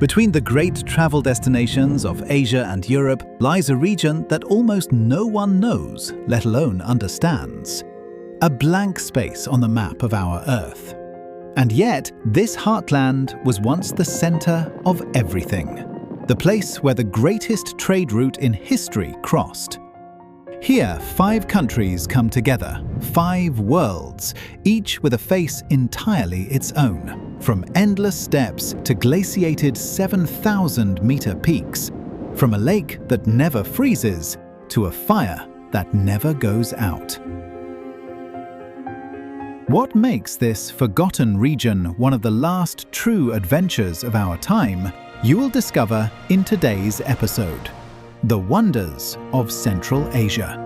Between the great travel destinations of Asia and Europe lies a region that almost no one knows, let alone understands. A blank space on the map of our Earth. And yet, this heartland was once the center of everything. The place where the greatest trade route in history crossed. Here, 5 countries come together, 5 worlds, each with a face entirely its own. From endless steppes to glaciated 7,000-meter peaks. From a lake that never freezes to a fire that never goes out. What makes this forgotten region one of the last true adventures of our time, you will discover in today's episode. The Wonders of Central Asia.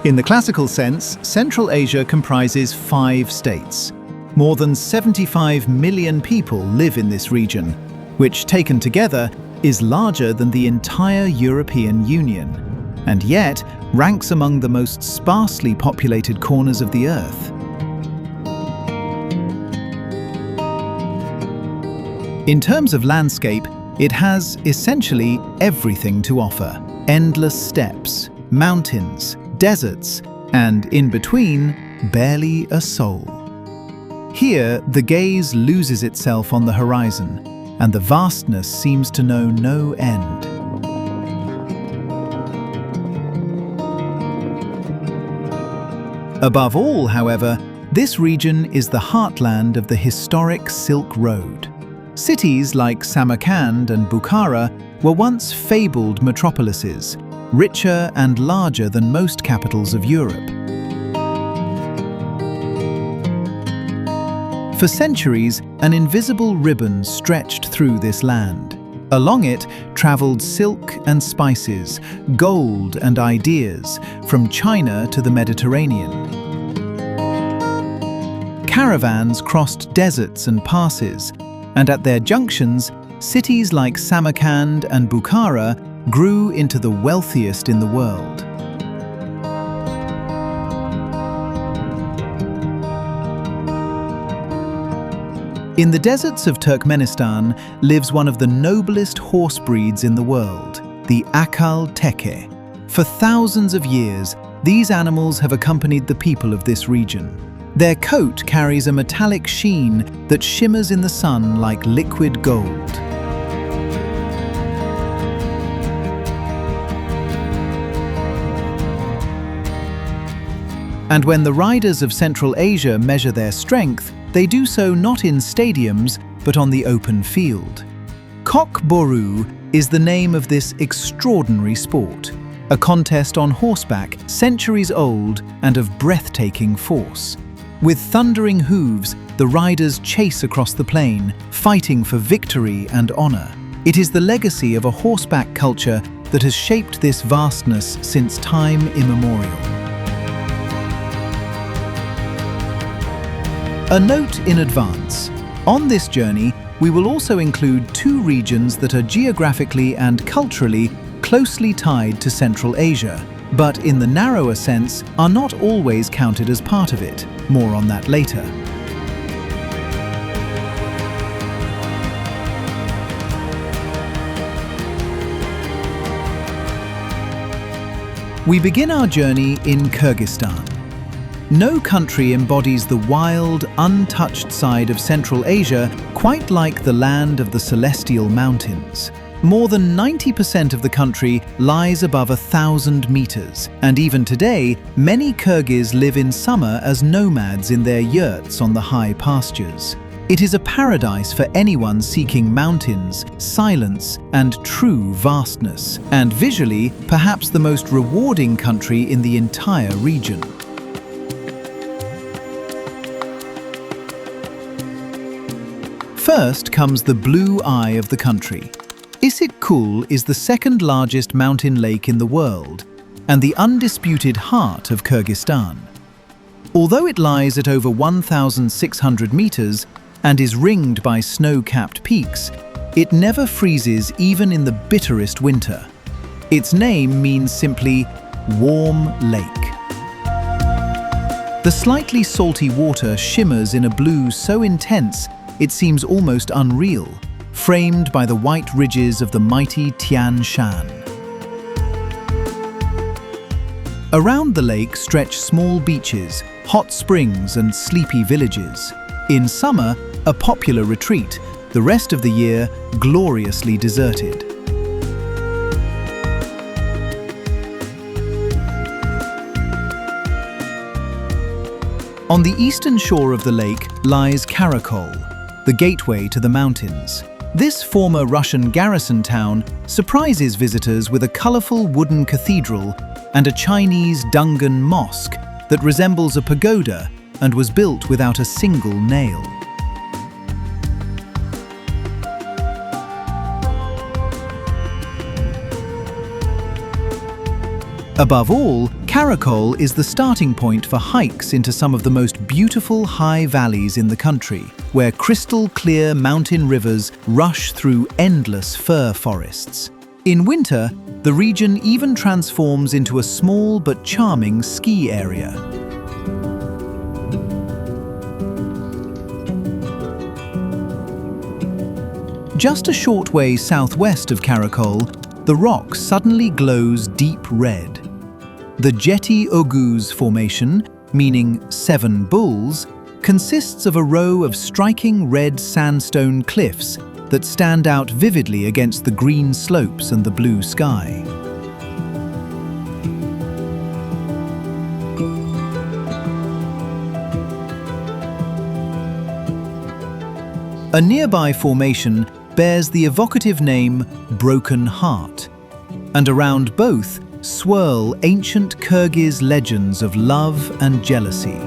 In the classical sense, Central Asia comprises 5 states. More than 75 million people live in this region, which taken together is larger than the entire European Union, and yet ranks among the most sparsely populated corners of the Earth. In terms of landscape, it has essentially everything to offer. Endless steppes, mountains, deserts, and in between, barely a soul. Here, the gaze loses itself on the horizon, and the vastness seems to know no end. Above all, however, this region is the heartland of the historic Silk Road. Cities like Samarkand and Bukhara were once fabled metropolises, richer and larger than most capitals of Europe. For centuries, an invisible ribbon stretched through this land. Along it traveled silk and spices, gold and ideas, from China to the Mediterranean. Caravans crossed deserts and passes, and at their junctions, cities like Samarkand and Bukhara grew into the wealthiest in the world. In the deserts of Turkmenistan lives one of the noblest horse breeds in the world, the Akal Teke. For thousands of years, these animals have accompanied the people of this region. Their coat carries a metallic sheen that shimmers in the sun like liquid gold. And when the riders of Central Asia measure their strength, they do so not in stadiums, but on the open field. Kok Boru is the name of this extraordinary sport, a contest on horseback centuries old and of breathtaking force. With thundering hooves, the riders chase across the plain, fighting for victory and honor. It is the legacy of a horseback culture that has shaped this vastness since time immemorial. A note in advance. On this journey, we will also include 2 regions that are geographically and culturally closely tied to Central Asia, but in the narrower sense are not always counted as part of it. More on that later. We begin our journey in Kyrgyzstan. No country embodies the wild, untouched side of Central Asia quite like the land of the Celestial Mountains. More than 90% of the country lies above 1,000 meters, and even today, many Kyrgyz live in summer as nomads in their yurts on the high pastures. It is a paradise for anyone seeking mountains, silence, and true vastness, and visually, perhaps the most rewarding country in the entire region. First comes the blue eye of the country. Issyk-Kul is the second largest mountain lake in the world and the undisputed heart of Kyrgyzstan. Although it lies at over 1,600 meters and is ringed by snow-capped peaks, it never freezes even in the bitterest winter. Its name means simply warm lake. The slightly salty water shimmers in a blue so intense it seems almost unreal, framed by the white ridges of the mighty Tian Shan. Around the lake stretch small beaches, hot springs and sleepy villages. In summer, a popular retreat, the rest of the year gloriously deserted. On the eastern shore of the lake lies Karakum, the gateway to the mountains. This former Russian garrison town surprises visitors with a colorful wooden cathedral and a Chinese Dungan mosque that resembles a pagoda and was built without a single nail. Above all, Karakum is the starting point for hikes into some of the most beautiful high valleys in the country, where crystal-clear mountain rivers rush through endless fir forests. In winter, the region even transforms into a small but charming ski area. Just a short way southwest of Karakum, the rock suddenly glows deep red. The Jetty Oguz formation, meaning 7 bulls, consists of a row of striking red sandstone cliffs that stand out vividly against the green slopes and the blue sky. A nearby formation bears the evocative name Broken Heart, and around both swirl ancient Kyrgyz legends of love and jealousy.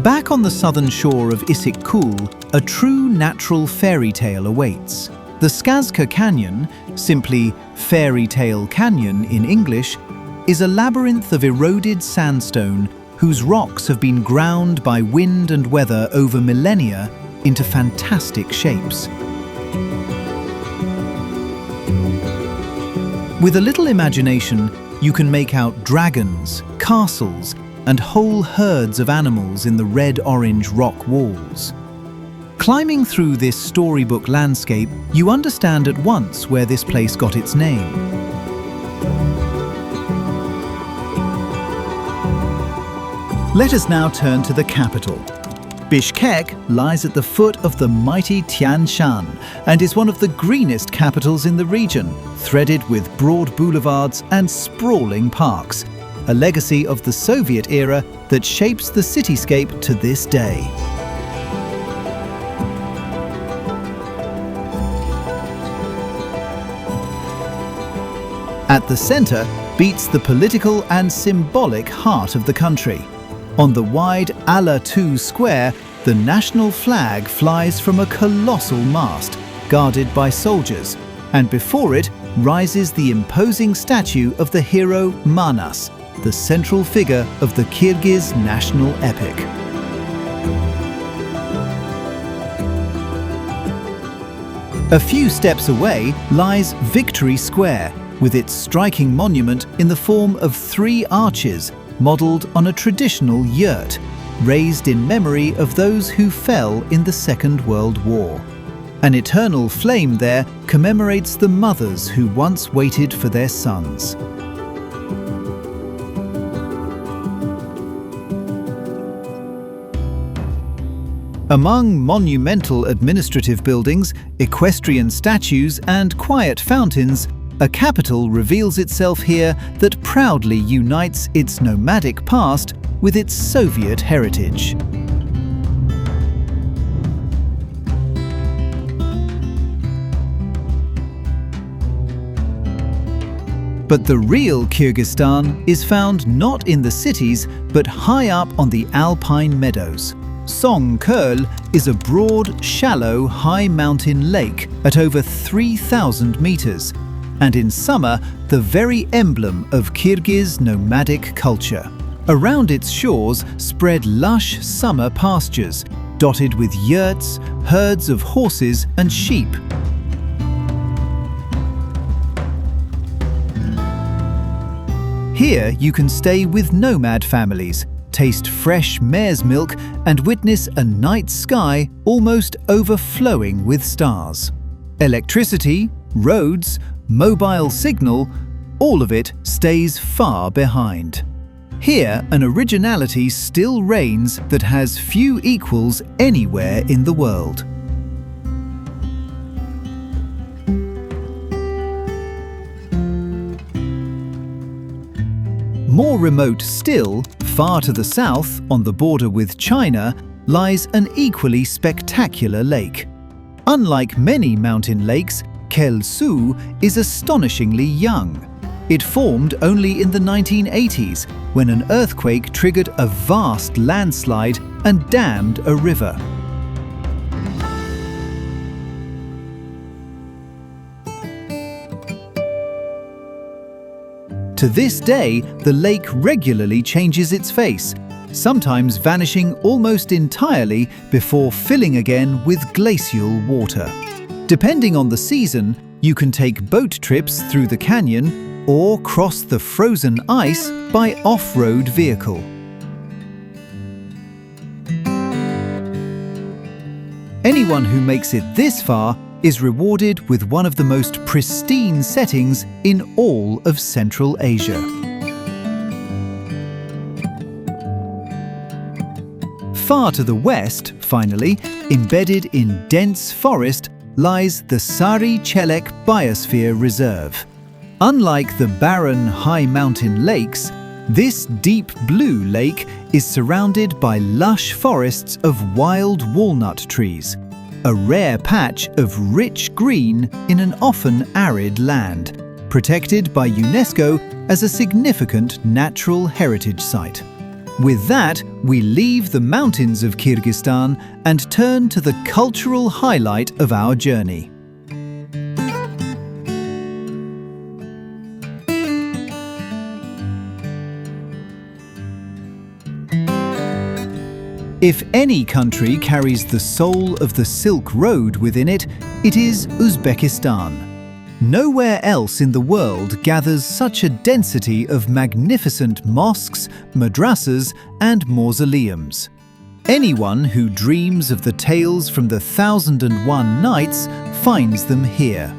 Back on the southern shore of Issyk-Kul, a true natural fairy tale awaits. The Skazka Canyon, simply Fairy Tale Canyon in English, is a labyrinth of eroded sandstone whose rocks have been ground by wind and weather over millennia into fantastic shapes. With a little imagination, you can make out dragons, castles, and whole herds of animals in the red-orange rock walls. Climbing through this storybook landscape, you understand at once where this place got its name. Let us now turn to the capital. Bishkek lies at the foot of the mighty Tian Shan and is one of the greenest capitals in the region, threaded with broad boulevards and sprawling parks, a legacy of the Soviet era that shapes the cityscape to this day. At the center beats the political and symbolic heart of the country. On the wide Ala-2 square, the national flag flies from a colossal mast, guarded by soldiers, and before it rises the imposing statue of the hero Manas, the central figure of the Kyrgyz national epic. A few steps away lies Victory Square, with its striking monument in the form of 3 arches modelled on a traditional yurt, raised in memory of those who fell in the Second World War. An eternal flame there commemorates the mothers who once waited for their sons. Among monumental administrative buildings, equestrian statues and quiet fountains, a capital reveals itself here that proudly unites its nomadic past with its Soviet heritage. But the real Kyrgyzstan is found not in the cities, but high up on the alpine meadows. Song-Kul is a broad, shallow, high mountain lake at over 3,000 meters, and in summer, the very emblem of Kyrgyz nomadic culture. Around its shores spread lush summer pastures, dotted with yurts, herds of horses and sheep. Here you can stay with nomad families, taste fresh mare's milk, and witness a night sky almost overflowing with stars. Electricity, roads, mobile signal, all of it stays far behind. Here, an originality still reigns that has few equals anywhere in the world. More remote still, far to the south, on the border with China, lies an equally spectacular lake. Unlike many mountain lakes, Kyzylkum is astonishingly young. It formed only in the 1980s, when an earthquake triggered a vast landslide and dammed a river. To this day, the lake regularly changes its face, sometimes vanishing almost entirely before filling again with glacial water. Depending on the season, you can take boat trips through the canyon or cross the frozen ice by off-road vehicle. Anyone who makes it this far is rewarded with one of the most pristine settings in all of Central Asia. Far to the west, finally, embedded in dense forest, lies the Sari-Chelek Biosphere Reserve. Unlike the barren high mountain lakes, this deep blue lake is surrounded by lush forests of wild walnut trees, a rare patch of rich green in an often arid land, protected by UNESCO as a significant natural heritage site. With that, we leave the mountains of Kyrgyzstan and turn to the cultural highlight of our journey. If any country carries the soul of the Silk Road within it, it is Uzbekistan. Nowhere else in the world gathers such a density of magnificent mosques, madrasas, and mausoleums. Anyone who dreams of the tales from the 1001 Nights finds them here.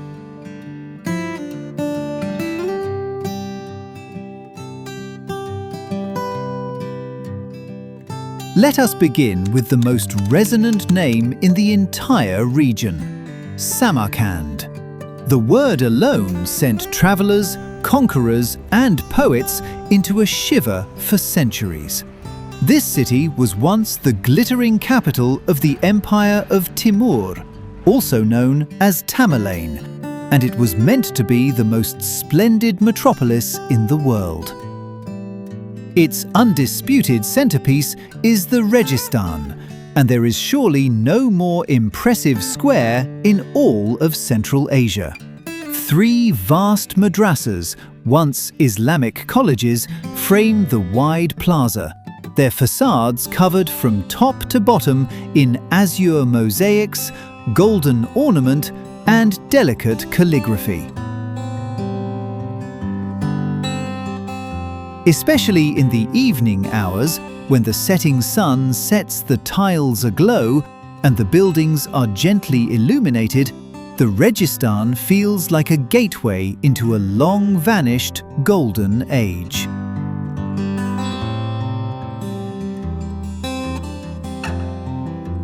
Let us begin with the most resonant name in the entire region, Samarkand. The word alone sent travelers, conquerors, and poets into a shiver for centuries. This city was once the glittering capital of the Empire of Timur, also known as Tamerlane, and it was meant to be the most splendid metropolis in the world. Its undisputed centerpiece is the Registan, and there is surely no more impressive square in all of Central Asia. 3 vast madrasas, once Islamic colleges, frame the wide plaza, their facades covered from top to bottom in azure mosaics, golden ornament, and delicate calligraphy. Especially in the evening hours, when the setting sun sets the tiles aglow and the buildings are gently illuminated, the Registan feels like a gateway into a long-vanished golden age.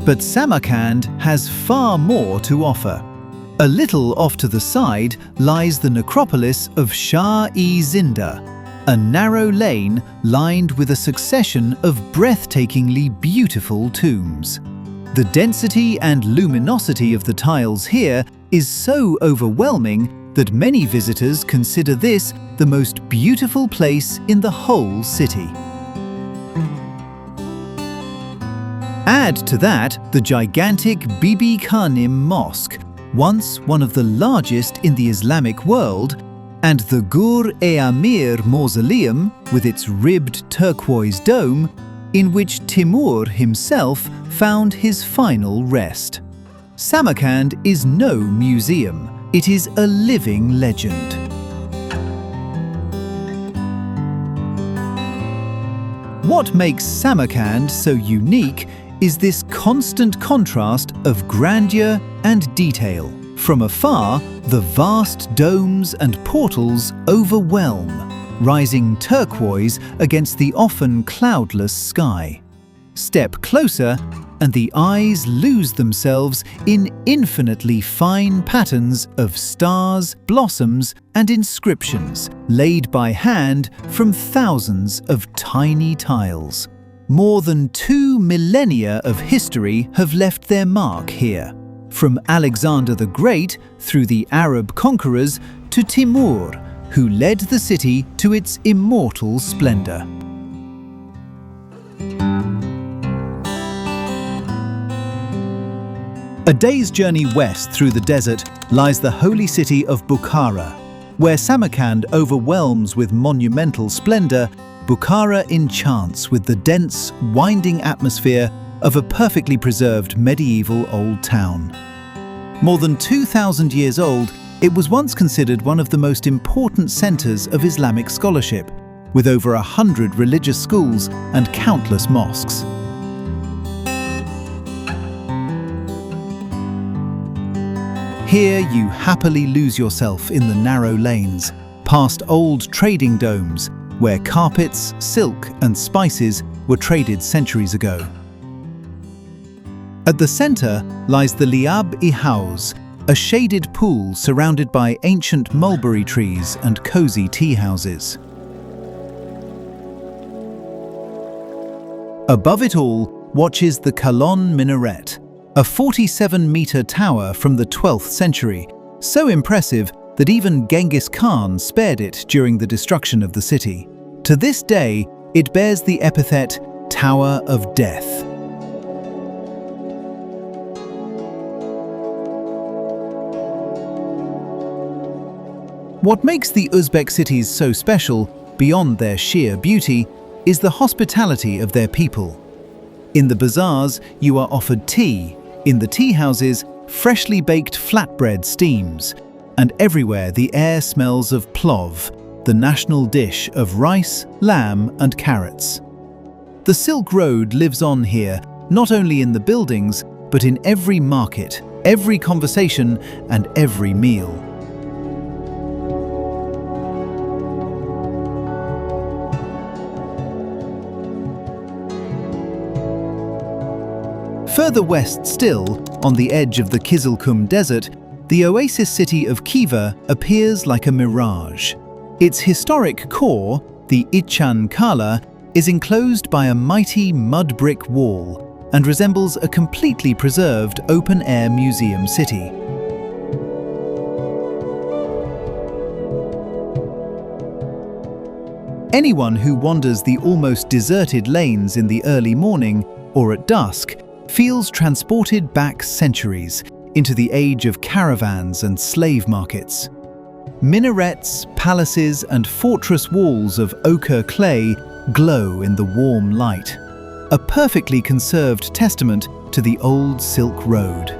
But Samarkand has far more to offer. A little off to the side lies the necropolis of Shah-e-Zinda, a narrow lane lined with a succession of breathtakingly beautiful tombs. The density and luminosity of the tiles here is so overwhelming that many visitors consider this the most beautiful place in the whole city. Add to that the gigantic Bibi Khanim Mosque, once one of the largest in the Islamic world, and the Gur-e-Amir Mausoleum, with its ribbed turquoise dome, in which Timur himself found his final rest. Samarkand is no museum, it is a living legend. What makes Samarkand so unique is this constant contrast of grandeur and detail. From afar, the vast domes and portals overwhelm, rising turquoise against the often cloudless sky. Step closer, and the eyes lose themselves in infinitely fine patterns of stars, blossoms, and inscriptions laid by hand from thousands of tiny tiles. More than 2 millennia of history have left their mark here, from Alexander the Great through the Arab conquerors to Timur, who led the city to its immortal splendor. A day's journey west through the desert lies the holy city of Bukhara. Where Samarkand overwhelms with monumental splendor, Bukhara enchants with the dense, winding atmosphere of a perfectly preserved medieval old town. More than 2,000 years old, it was once considered one of the most important centers of Islamic scholarship, with over 100 religious schools and countless mosques. Here you happily lose yourself in the narrow lanes, past old trading domes, where carpets, silk and spices were traded centuries ago. At the center lies the Liab-i House, a shaded pool surrounded by ancient mulberry trees and cozy tea houses. Above it all watches the Kalon Minaret, a 47-meter tower from the 12th century, so impressive that even Genghis Khan spared it during the destruction of the city. To this day, it bears the epithet Tower of Death. What makes the Uzbek cities so special, beyond their sheer beauty, is the hospitality of their people. In the bazaars, you are offered tea. In the tea houses, freshly baked flatbread steams, and everywhere the air smells of plov, the national dish of rice, lamb, and carrots. The Silk Road lives on here, not only in the buildings, but in every market, every conversation, and every meal. Further west still, on the edge of the Kyzylkum Desert, the oasis city of Khiva appears like a mirage. Its historic core, the Ichan Kala, is enclosed by a mighty mud brick wall and resembles a completely preserved open-air museum city. Anyone who wanders the almost deserted lanes in the early morning or at dusk feels transported back centuries into the age of caravans and slave markets. Minarets, palaces, and fortress walls of ochre clay glow in the warm light, a perfectly conserved testament to the old Silk Road.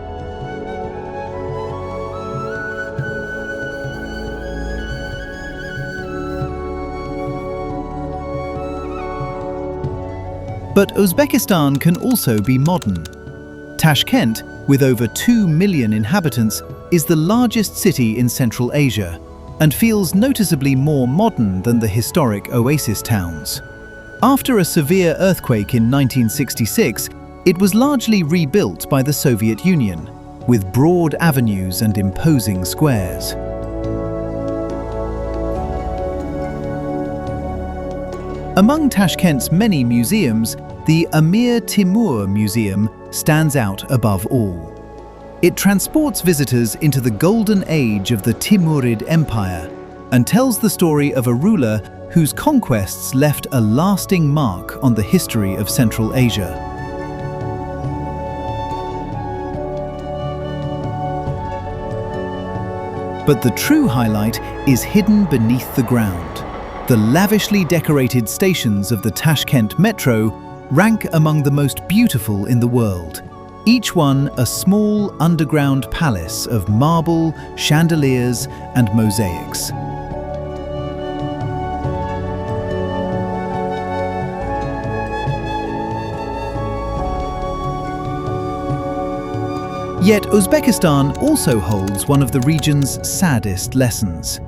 But Uzbekistan can also be modern. Tashkent, with over 2 million inhabitants, is the largest city in Central Asia and feels noticeably more modern than the historic oasis towns. After a severe earthquake in 1966, it was largely rebuilt by the Soviet Union, with broad avenues and imposing squares. Among Tashkent's many museums, the Amir Timur Museum stands out above all. It transports visitors into the golden age of the Timurid Empire and tells the story of a ruler whose conquests left a lasting mark on the history of Central Asia. But the true highlight is hidden beneath the ground. The lavishly decorated stations of the Tashkent Metro rank among the most beautiful in the world, each one a small underground palace of marble, chandeliers, and mosaics. Yet Uzbekistan also holds one of the region's saddest lessons.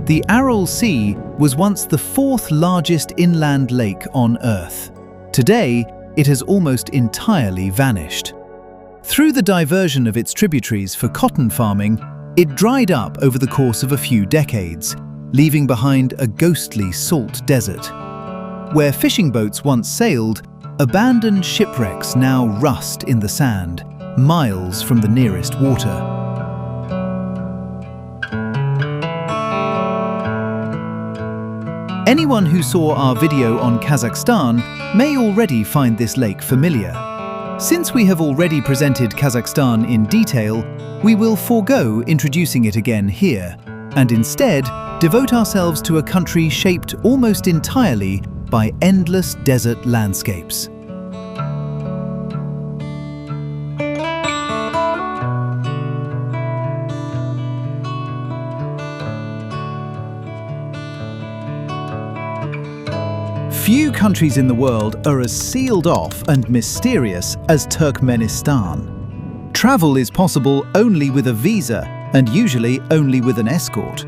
The Aral Sea was once the fourth largest inland lake on Earth. Today, it has almost entirely vanished. Through the diversion of its tributaries for cotton farming, it dried up over the course of a few decades, leaving behind a ghostly salt desert. Where fishing boats once sailed, abandoned shipwrecks now rust in the sand, miles from the nearest water. Anyone who saw our video on Kazakhstan may already find this lake familiar. Since we have already presented Kazakhstan in detail, we will forego introducing it again here, and instead devote ourselves to a country shaped almost entirely by endless desert landscapes. Few countries in the world are as sealed off and mysterious as Turkmenistan. Travel is possible only with a visa, and usually only with an escort.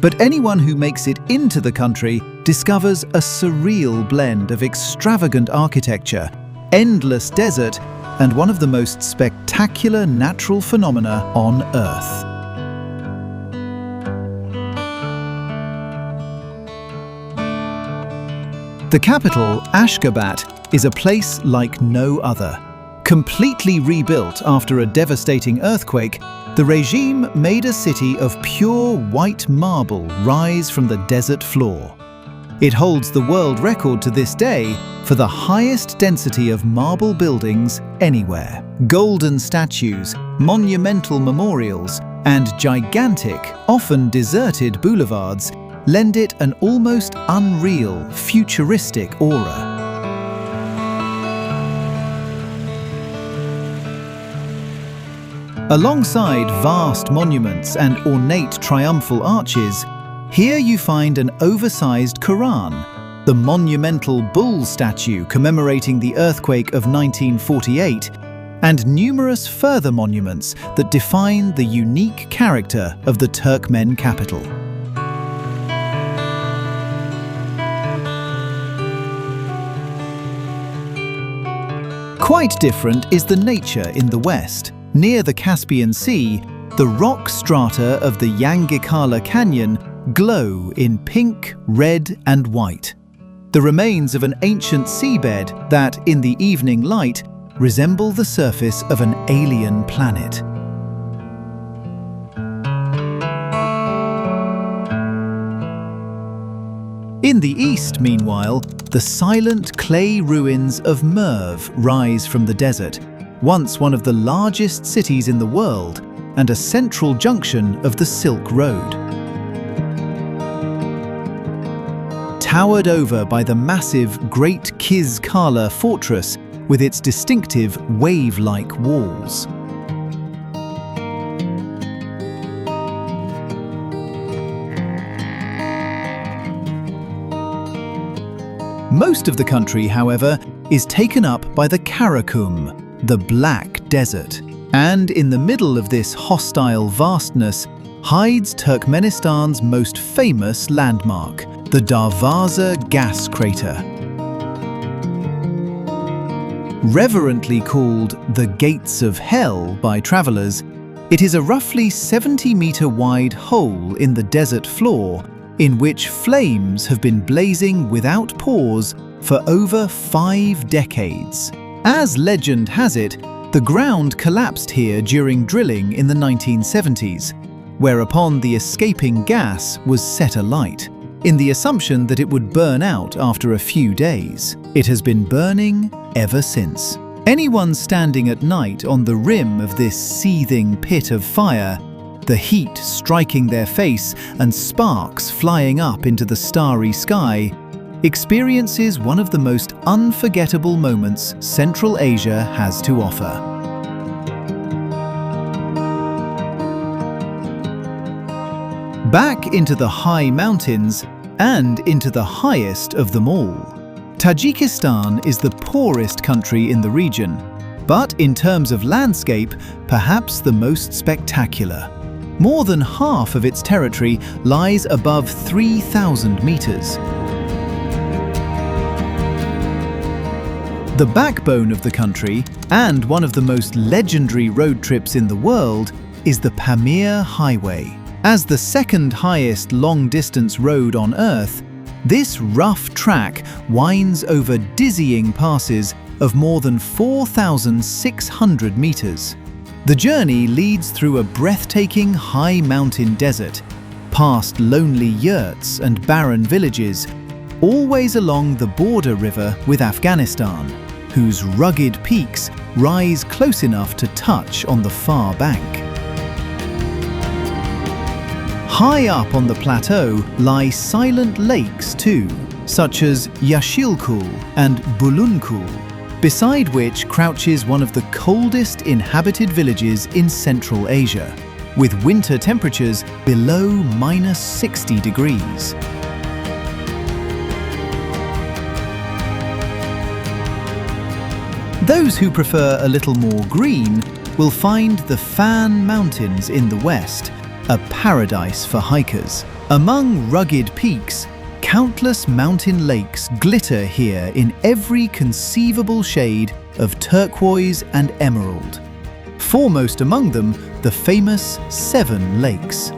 But anyone who makes it into the country discovers a surreal blend of extravagant architecture, endless desert, and one of the most spectacular natural phenomena on Earth. The capital, Ashgabat, is a place like no other. Completely rebuilt after a devastating earthquake, the regime made a city of pure white marble rise from the desert floor. It holds the world record to this day for the highest density of marble buildings anywhere. Golden statues, monumental memorials, and gigantic, often deserted boulevards lend it an almost unreal, futuristic aura. Alongside vast monuments and ornate triumphal arches, here you find an oversized Quran, the monumental bull statue commemorating the earthquake of 1948, and numerous further monuments that define the unique character of the Turkmen capital. Quite different is the nature in the west. Near the Caspian Sea, the rock strata of the Yangikala Canyon glow in pink, red, and white. The remains of an ancient seabed that, in the evening light, resemble the surface of an alien planet. In the east, meanwhile, the silent clay ruins of Merv rise from the desert, once one of the largest cities in the world and a central junction of the Silk Road. Towered over by the massive Great Kizkala fortress with its distinctive wave-like walls. Most of the country, however, is taken up by the Karakum, the Black Desert. And in the middle of this hostile vastness hides Turkmenistan's most famous landmark, the Darvaza gas crater. Reverently called the Gates of Hell by travelers, it is a roughly 70-meter wide hole in the desert floor in which flames have been blazing without pause for over 5 decades. As legend has it, the ground collapsed here during drilling in the 1970s, whereupon the escaping gas was set alight, in the assumption that it would burn out after a few days. It has been burning ever since. Anyone standing at night on the rim of this seething pit of fire, the heat striking their face and sparks flying up into the starry sky, experiences one of the most unforgettable moments Central Asia has to offer. Back into the high mountains and into the highest of them all. Tajikistan is the poorest country in the region, But in terms of landscape, perhaps the most spectacular. More than half of its territory lies above 3,000 meters. The backbone of the country, and one of the most legendary road trips in the world, is the Pamir Highway. As the second highest long-distance road on Earth, this rough track winds over dizzying passes of more than 4,600 meters. The journey leads through a breathtaking high mountain desert, past lonely yurts and barren villages, always along the border river with Afghanistan, whose rugged peaks rise close issue to touch on the far bank. High up on the plateau lie silent lakes too, such as Issyk-Kul and Song-Kul, beside which crouches one of the coldest inhabited villages in Central Asia, with winter temperatures below -60 degrees. Those who prefer a little more green will find the Shan Mountains in the west, a paradise for hikers. Among rugged peaks, countless mountain lakes glitter here in every conceivable shade of turquoise and emerald. Foremost among them, the famous 7 lakes.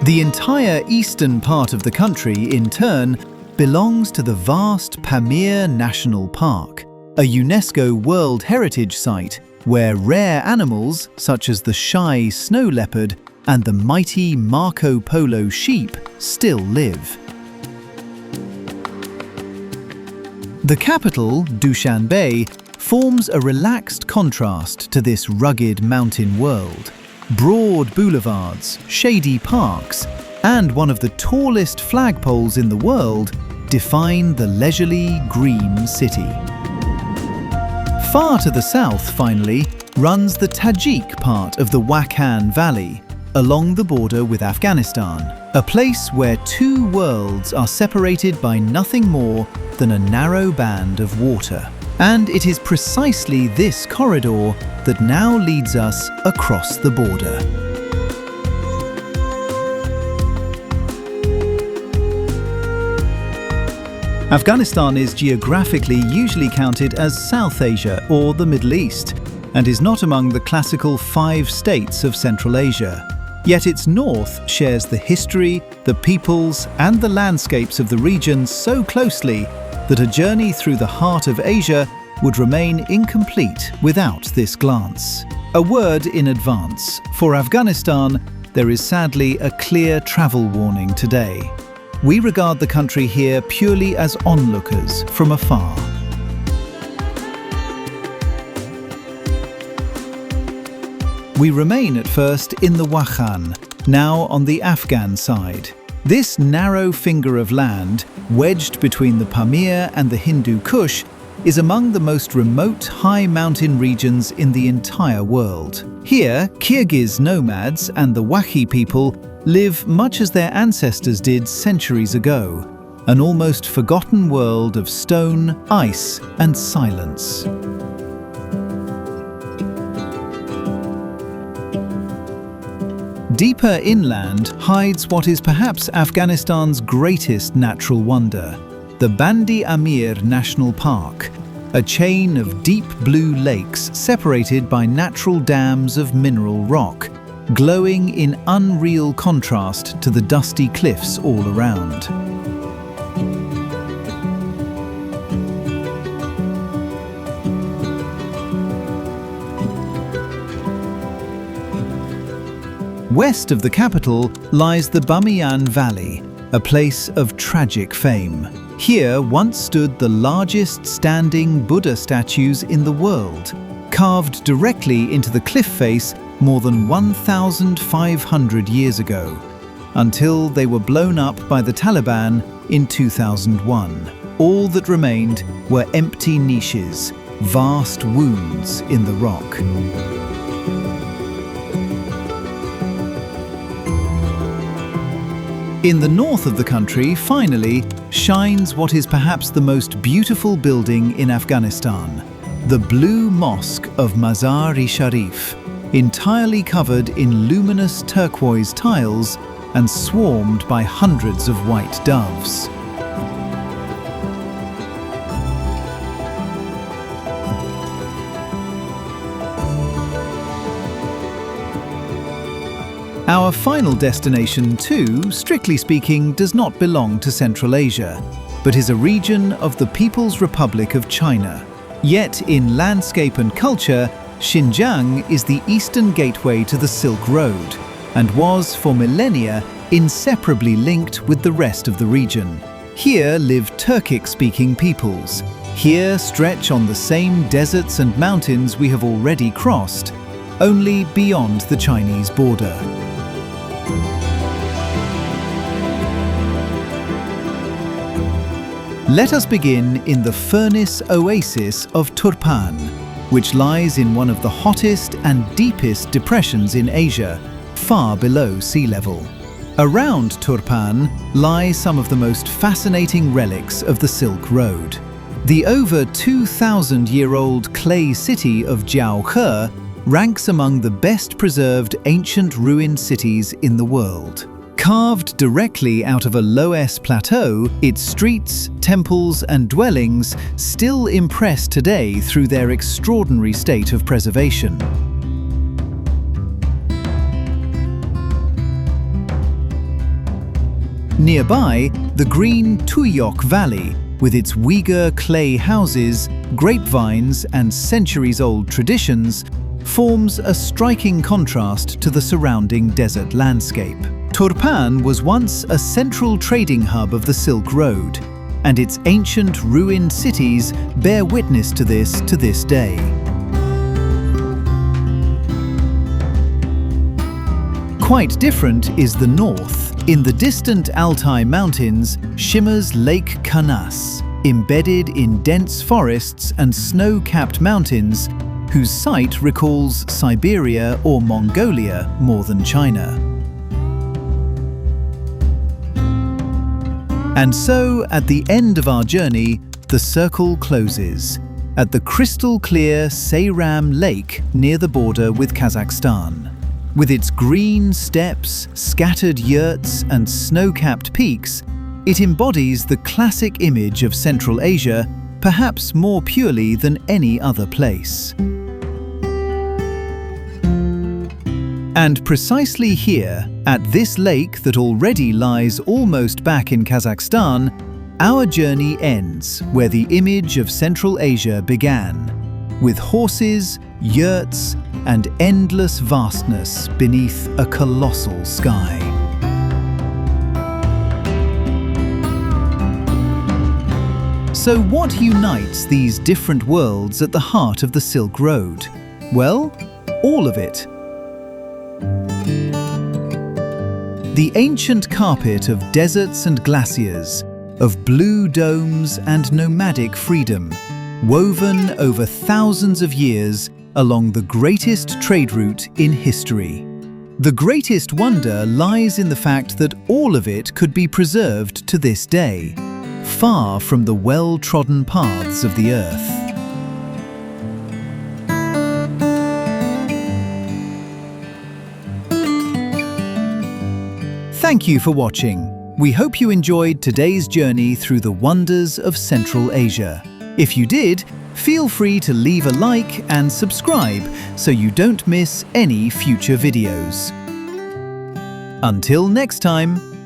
The entire eastern part of the country, in turn, belongs to the vast Pamir National Park, a UNESCO World Heritage Site where rare animals such as the shy snow leopard and the mighty Marco Polo sheep still live. The capital, Dushanbe, forms a relaxed contrast to this rugged mountain world. Broad boulevards, shady parks, and one of the tallest flagpoles in the world define the leisurely green city. Far to the south, finally, runs the Tajik part of the Wakhan Valley, along the border with Afghanistan, a place where 2 worlds are separated by nothing more than a narrow band of water. And it is precisely this corridor that now leads us across the border. Afghanistan is geographically usually counted as South Asia or the Middle East, and is not among the classical 5 states of Central Asia. Yet its north shares the history, the peoples, and the landscapes of the region so closely that a journey through the heart of Asia would remain incomplete without this glance. A word in advance. For Afghanistan, there is sadly a clear travel warning today. We regard the country here purely as onlookers from afar. We remain at first in the Wakhan, now on the Afghan side. This narrow finger of land, wedged between the Pamir and the Hindu Kush, is among the most remote high mountain regions in the entire world. Here, Kyrgyz nomads and the Wakhi people live much as their ancestors did centuries ago, an almost forgotten world of stone, ice, and silence. Deeper inland hides what is perhaps Afghanistan's greatest natural wonder, the Bandi Amir National Park, a chain of deep blue lakes separated by natural dams of mineral rock, glowing in unreal contrast to the dusty cliffs all around. West of the capital lies the Bamiyan Valley, a place of tragic fame. Here once stood the largest standing Buddha statues in the world, carved directly into the cliff face more than 1,500 years ago, until they were blown up by the Taliban in 2001. All that remained were empty niches, vast wounds in the rock. In the north of the country, finally, shines what is perhaps the most beautiful building in Afghanistan, the Blue Mosque of Mazar-i-Sharif, entirely covered in luminous turquoise tiles and swarmed by hundreds of white doves. Our final destination too, strictly speaking, does not belong to Central Asia, but is a region of the People's Republic of China. Yet in landscape and culture, Xinjiang is the eastern gateway to the Silk Road, and was for millennia inseparably linked with the rest of the region. Here live Turkic-speaking peoples. Here stretch on the same deserts and mountains we have already crossed, only beyond the Chinese border. Let us begin in the furnace oasis of Turpan, which lies in one of the hottest and deepest depressions in Asia, far below sea level. Around Turpan lie some of the most fascinating relics of the Silk Road. The over 2,000-year-old clay city of Jiaohe ranks among the best preserved ancient ruined cities in the world. Carved directly out of a loess plateau, its streets, temples and dwellings still impress today through their extraordinary state of preservation. Nearby, the green Tuyok Valley, with its Uyghur clay houses, grapevines and centuries-old traditions, forms a striking contrast to the surrounding desert landscape. Turpan was once a central trading hub of the Silk Road, and its ancient ruined cities bear witness to this day. Quite different is the north. In the distant Altai Mountains shimmers Lake Kanas, embedded in dense forests and snow-capped mountains, whose site recalls Siberia or Mongolia more than China. And so, at the end of our journey, the circle closes, at the crystal-clear Seyram Lake near the border with Kazakhstan. With its green steppes, scattered yurts and snow-capped peaks, it embodies the classic image of Central Asia, perhaps more purely than any other place. And precisely here, at this lake that already lies almost back in Kazakhstan, our journey ends where the image of Central Asia began, with horses, yurts, and endless vastness beneath a colossal sky. So what unites these different worlds at the heart of the Silk Road? Well, all of it. The ancient carpet of deserts and glaciers, of blue domes and nomadic freedom, woven over thousands of years along the greatest trade route in history. The greatest wonder lies in the fact that all of it could be preserved to this day, far from the well-trodden paths of the earth. Thank you for watching. We hope you enjoyed today's journey through the wonders of Central Asia. If you did, feel free to leave a like and subscribe so you don't miss any future videos. Until next time.